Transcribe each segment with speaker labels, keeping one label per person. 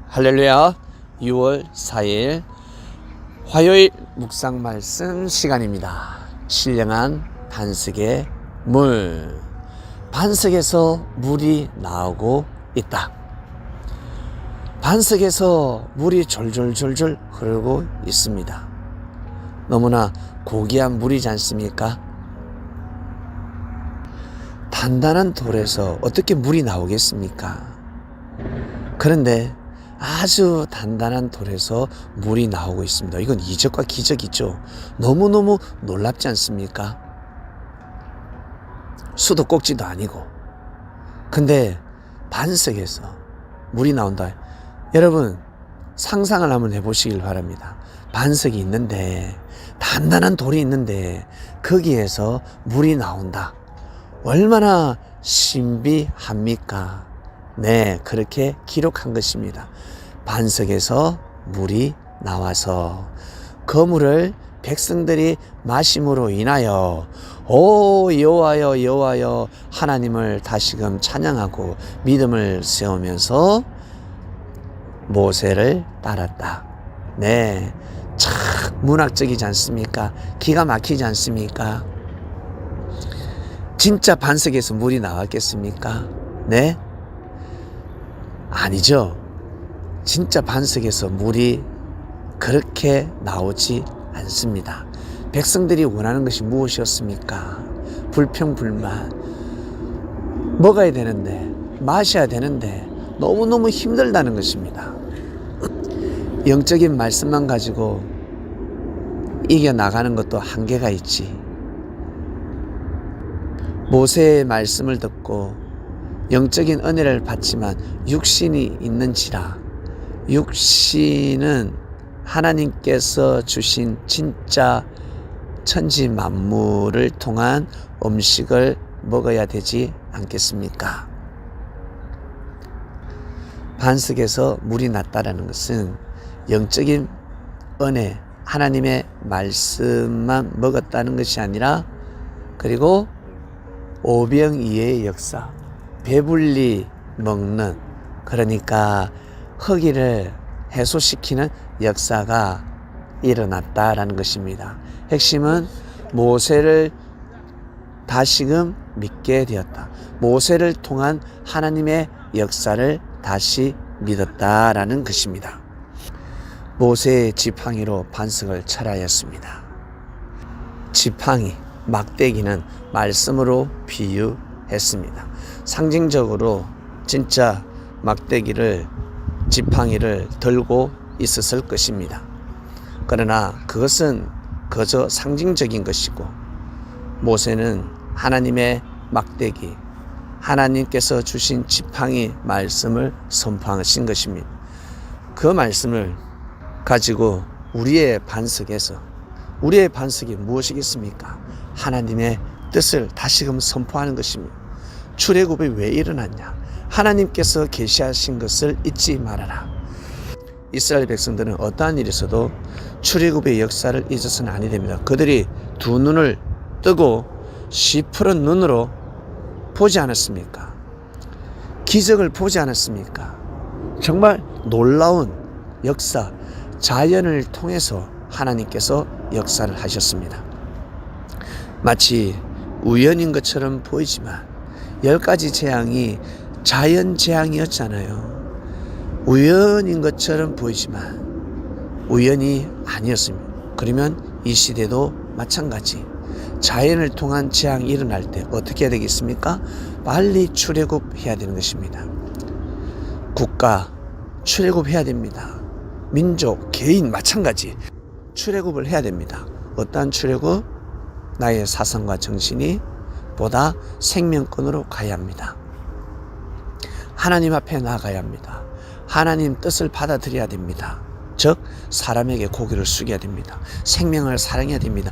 Speaker 1: 할렐루야. 6월 4일 화요일 묵상 말씀 시간입니다. 신령한 반석의 물. 반석에서 물이 나오고 있다. 반석에서 물이 졸졸졸졸 흐르고 있습니다. 너무나 고귀한 물이지 않습니까? 단단한 돌에서 어떻게 물이 나오겠습니까? 그런데 아주 단단한 돌에서 물이 나오고 있습니다. 이건 이적과 기적이죠. 너무너무 놀랍지 않습니까? 수도꼭지도 아니고. 근데 반석에서 물이 나온다. 여러분 상상을 한번 해보시길 바랍니다. 반석이 있는데, 단단한 돌이 있는데 거기에서 물이 나온다. 얼마나 신비합니까? 네, 그렇게 기록한 것입니다. 반석에서 물이 나와서 그 물을 백성들이 마심으로 인하여 오 여호와여 여호와여 하나님을 다시금 찬양하고 믿음을 세우면서 모세를 따랐다. 네, 참 문학적이지 않습니까? 기가 막히지 않습니까? 진짜 반석에서 물이 나왔겠습니까? 네? 아니죠. 진짜 반석에서 물이 그렇게 나오지 않습니다. 백성들이 원하는 것이 무엇이었습니까? 불평불만. 먹어야 되는데, 마셔야 되는데 너무너무 힘들다는 것입니다. 영적인 말씀만 가지고 이겨나가는 것도 한계가 있지. 모세의 말씀을 듣고 영적인 은혜를 받지만 육신이 있는지라, 육신은 하나님께서 주신 진짜 천지 만물을 통한 음식을 먹어야 되지 않겠습니까? 반석에서 물이 났다라는 것은 영적인 은혜, 하나님의 말씀만 먹었다는 것이 아니라, 그리고 오병이어의 역사, 배불리 먹는, 그러니까 허기를 해소시키는 역사가 일어났다라는 것입니다. 핵심은 모세를 다시금 믿게 되었다. 모세를 통한 하나님의 역사를 다시 믿었다라는 것입니다. 모세의 지팡이로 반석을 철하였습니다. 지팡이, 막대기는 말씀으로 비유했습니다. 상징적으로 진짜 막대기를, 지팡이를 들고 있었을 것입니다. 그러나 그것은 그저 상징적인 것이고, 모세는 하나님의 막대기, 하나님께서 주신 지팡이 말씀을 선포하신 것입니다. 그 말씀을 가지고 우리의 반석에서, 우리의 반석이 무엇이겠습니까? 하나님의 뜻을 다시금 선포하는 것입니다. 출애굽이 왜 일어났냐? 하나님께서 계시하신 것을 잊지 말아라. 이스라엘 백성들은 어떠한 일이 있어도 출애굽의 역사를 잊어서는 아니 됩니다. 그들이 두 눈을 뜨고 시퍼런 눈으로 보지 않았습니까? 기적을 보지 않았습니까? 정말 놀라운 역사, 자연을 통해서 하나님께서 역사를 하셨습니다. 마치 우연인 것처럼 보이지만 10가지 재앙이 자연 재앙이었잖아요. 우연인 것처럼 보이지만 우연이 아니었습니다. 그러면 이 시대도 마찬가지. 자연을 통한 재앙이 일어날 때 어떻게 해야 되겠습니까? 빨리 출애굽해야 되는 것입니다. 국가 출애굽해야 됩니다. 민족, 개인 마찬가지 출애굽을 해야 됩니다. 어떠한 출애굽? 나의 사상과 정신이 보다 생명권으로 가야 합니다. 하나님 앞에 나가야 합니다. 하나님 뜻을 받아들여야 됩니다. 즉 사람에게 고개를 숙여야 됩니다. 생명을 사랑해야 됩니다.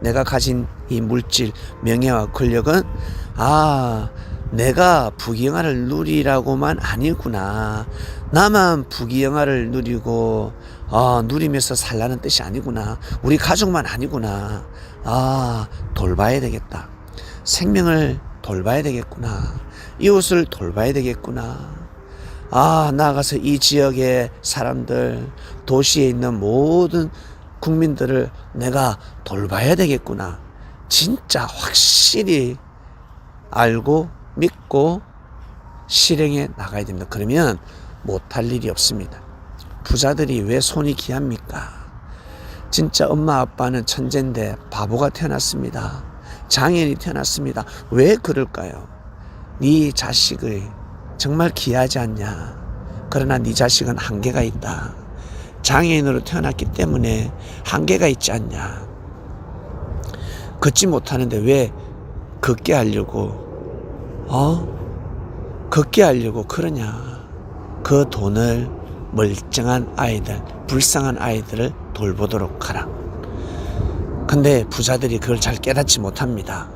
Speaker 1: 내가 가진 이 물질, 명예와 권력은 내가 부귀영화를 누리라고만 아니구나. 나만 부귀영화를 누리고 누리면서 살라는 뜻이 아니구나. 우리 가족만 아니구나. 돌봐야 되겠다. 생명을 돌봐야 되겠구나. 이웃을 돌봐야 되겠구나. 나가서 이 지역의 사람들, 도시에 있는 모든 국민들을 내가 돌봐야 되겠구나. 진짜 확실히 알고 믿고 실행해 나가야 됩니다. 그러면 못할 일이 없습니다. 부자들이 왜 손이 귀합니까? 진짜 엄마 아빠는 천재인데 바보가 태어났습니다. 장애인이 태어났습니다. 왜 그럴까요? 네 자식의 정말 귀하지 않냐? 그러나 네 자식은 한계가 있다. 장애인으로 태어났기 때문에 한계가 있지 않냐? 걷지 못하는데 왜 걷게 하려고 걷게 하려고 그러냐? 그 돈을 멀쩡한 아이들, 불쌍한 아이들을 돌보도록 하라. 근데 부자들이 그걸 잘 깨닫지 못합니다.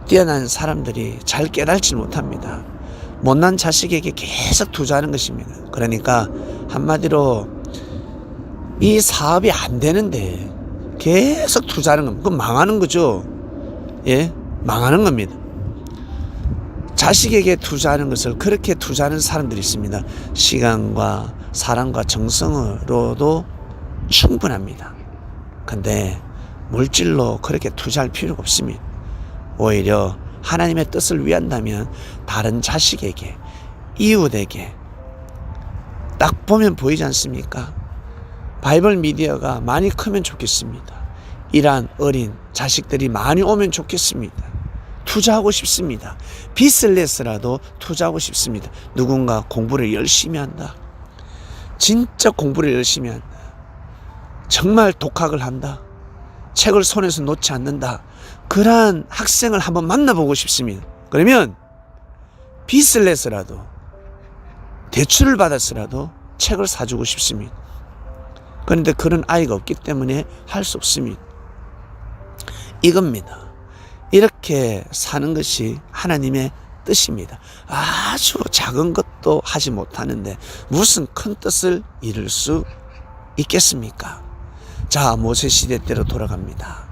Speaker 1: 뛰어난 사람들이 잘 깨닫지 못합니다. 못난 자식에게 계속 투자하는 것입니다. 그러니까 한마디로 이 사업이 안 되는데 계속 투자하는 겁니다. 그럼 망하는 거죠. 예, 망하는 겁니다. 자식에게 투자하는 것을 그렇게 투자하는 사람들이 있습니다. 시간과 사랑과 정성으로도 충분합니다. 근데 물질로 그렇게 투자할 필요가 없습니다. 오히려 하나님의 뜻을 위한다면 다른 자식에게, 이웃에게 딱 보면 보이지 않습니까? 바이블 미디어가 많이 크면 좋겠습니다. 이러한 어린 자식들이 많이 오면 좋겠습니다. 투자하고 싶습니다. 빚을 내서라도 투자하고 싶습니다. 누군가 공부를 열심히 한다. 진짜 공부를 열심히 한다. 정말 독학을 한다. 책을 손에서 놓지 않는다. 그러한 학생을 한번 만나보고 싶습니다. 그러면 빚을 내서라도 대출을 받아서라도 책을 사주고 싶습니다. 그런데 그런 아이가 없기 때문에 할 수 없습니다. 이겁니다. 이렇게 사는 것이 하나님의 뜻입니다. 아주 작은 것도 하지 못하는데 무슨 큰 뜻을 이룰 수 있겠습니까? 자, 모세시대 때로 돌아갑니다.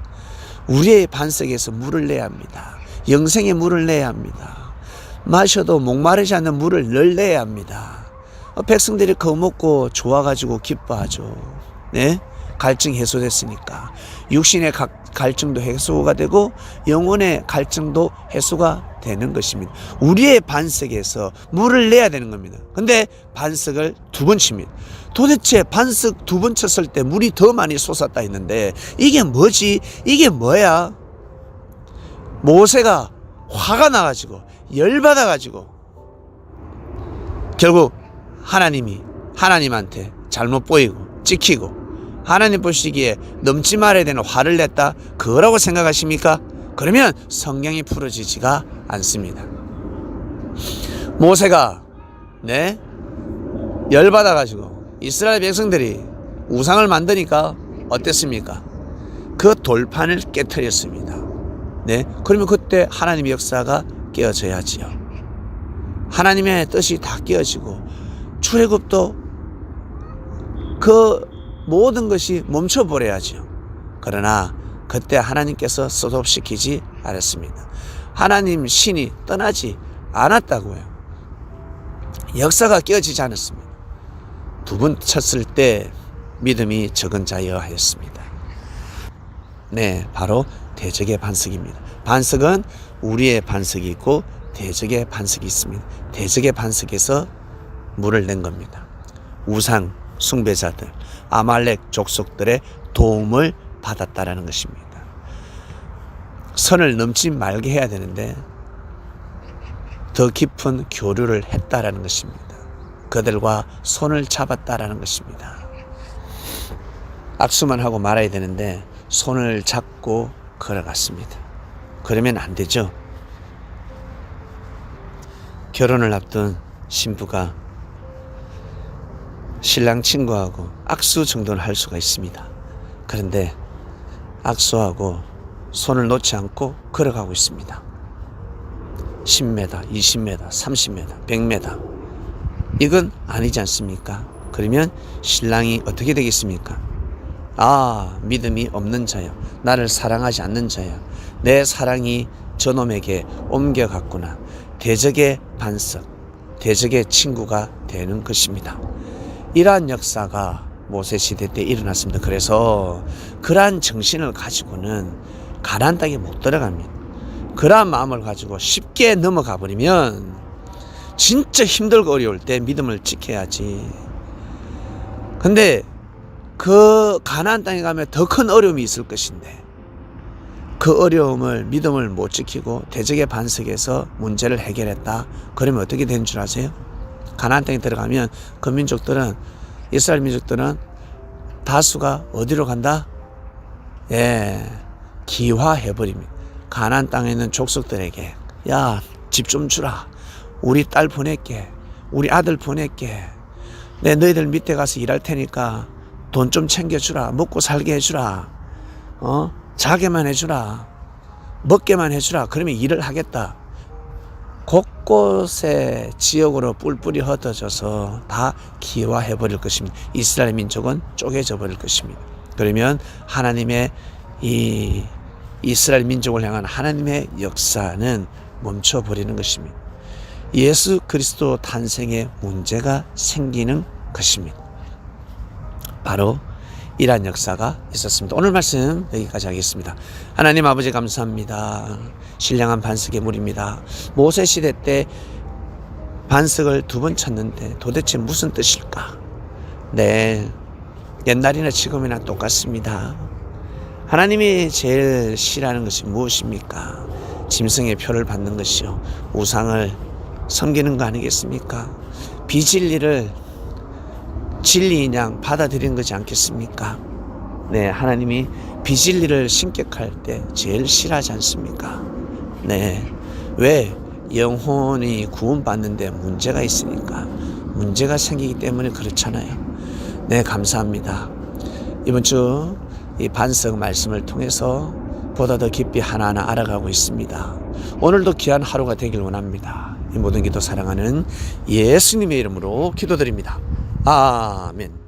Speaker 1: 우리의 반석에서 물을 내야 합니다. 영생의 물을 내야 합니다. 마셔도 목마르지 않는 물을 늘 내야 합니다. 백성들이 그거 먹고 좋아가지고 기뻐하죠. 네? 갈증 해소됐으니까. 육신의 갈증도 해소가 되고 영혼의 갈증도 해소가 되는 것입니다. 우리의 반석에서 물을 내야 되는 겁니다. 근데 반석을 두 번 칩니다. 도대체 반석 두 번 쳤을 때 물이 더 많이 솟았다 했는데 이게 뭐지? 이게 뭐야? 모세가 화가 나가지고 열받아가지고 결국 하나님한테 잘못 보이고 찍히고 하나님 보시기에 넘지 말아야 되는 화를 냈다. 그거라고 생각하십니까? 그러면 성경이 풀어지지가 않습니다. 모세가 열받아가지고 이스라엘 백성들이 우상을 만드니까 어땠습니까? 그 돌판을 깨트렸습니다. 그러면 그때 하나님의 역사가 깨어져야지요. 하나님의 뜻이 다 깨어지고 출애굽도 그 모든 것이 멈춰버려야죠. 그러나 그때 하나님께서 스톱시키지 않았습니다. 하나님 신이 떠나지 않았다고요. 역사가 깨어지지 않았습니다. 두 번 쳤을 때 믿음이 적은 자여 하였습니다. 바로 대적의 반석입니다. 반석은 우리의 반석이 있고 대적의 반석이 있습니다. 대적의 반석에서 물을 낸 겁니다. 우상 숭배자들, 아말렉 족속들의 도움을 받았다라는 것입니다. 선을 넘지 말게 해야 되는데 더 깊은 교류를 했다라는 것입니다. 그들과 손을 잡았다라는 것입니다. 악수만 하고 말아야 되는데 손을 잡고 걸어갔습니다. 그러면 안 되죠. 결혼을 앞둔 신부가 신랑 친구하고 악수 정도는 할 수가 있습니다. 그런데 악수하고 손을 놓지 않고 걸어가고 있습니다. 10m, 20m, 30m, 100m. 이건 아니지 않습니까? 그러면 신랑이 어떻게 되겠습니까? 믿음이 없는 자여, 나를 사랑하지 않는 자여, 내 사랑이 저놈에게 옮겨갔구나. 대적의 반석, 대적의 친구가 되는 것입니다. 이러한 역사가 모세 시대 때 일어났습니다. 그래서 그러한 정신을 가지고는 가나안 땅에 못 들어갑니다. 그러한 마음을 가지고 쉽게 넘어가 버리면 진짜 힘들고 어려울 때 믿음을 지켜야지. 근데 그 가나안 땅에 가면 더 큰 어려움이 있을 것인데 그 어려움을 믿음을 못 지키고 대적의 반석에서 문제를 해결했다. 그러면 어떻게 되는 줄 아세요? 가나안 땅에 들어가면 그 민족들은, 이스라엘 민족들은 다수가 어디로 간다? 기화해버립니다. 가나안 땅에 있는 족속들에게 야, 집 좀 주라. 우리 딸 보낼게. 우리 아들 보낼게. 내 너희들 밑에 가서 일할 테니까 돈 좀 챙겨주라. 먹고 살게 해주라. 자게만 해주라. 먹게만 해주라. 그러면 일을 하겠다. 곳곳에 지역으로 뿔뿔이 흩어져서 다 기화해버릴 것입니다. 이스라엘 민족은 쪼개져 버릴 것입니다. 그러면 하나님의 이 이스라엘 민족을 향한 하나님의 역사는 멈춰버리는 것입니다. 예수 그리스도 탄생에 문제가 생기는 것입니다. 바로 이러한 역사가 있었습니다. 오늘 말씀 여기까지 하겠습니다. 하나님 아버지 감사합니다. 신령한 반석의 물입니다. 모세 시대 때 반석을 2번 찾는데 도대체 무슨 뜻일까? 네, 옛날이나 지금이나 똑같습니다. 하나님이 제일 싫어하는 것이 무엇입니까? 짐승의 표를 받는 것이요, 우상을 섬기는 거 아니겠습니까? 비진리를 진리인 양 받아들이는 거지 않겠습니까? 네, 하나님이 비진리를 신격할 때 제일 싫어하지 않습니까? 네, 왜? 영혼이 구원받는데 문제가 있으니까, 문제가 생기기 때문에 그렇잖아요. 네, 감사합니다. 이번 주 이 반석 말씀을 통해서 보다 더 깊이 하나하나 알아가고 있습니다. 오늘도 귀한 하루가 되길 원합니다. 이 모든 기도 사랑하는 예수님의 이름으로 기도드립니다. 아멘.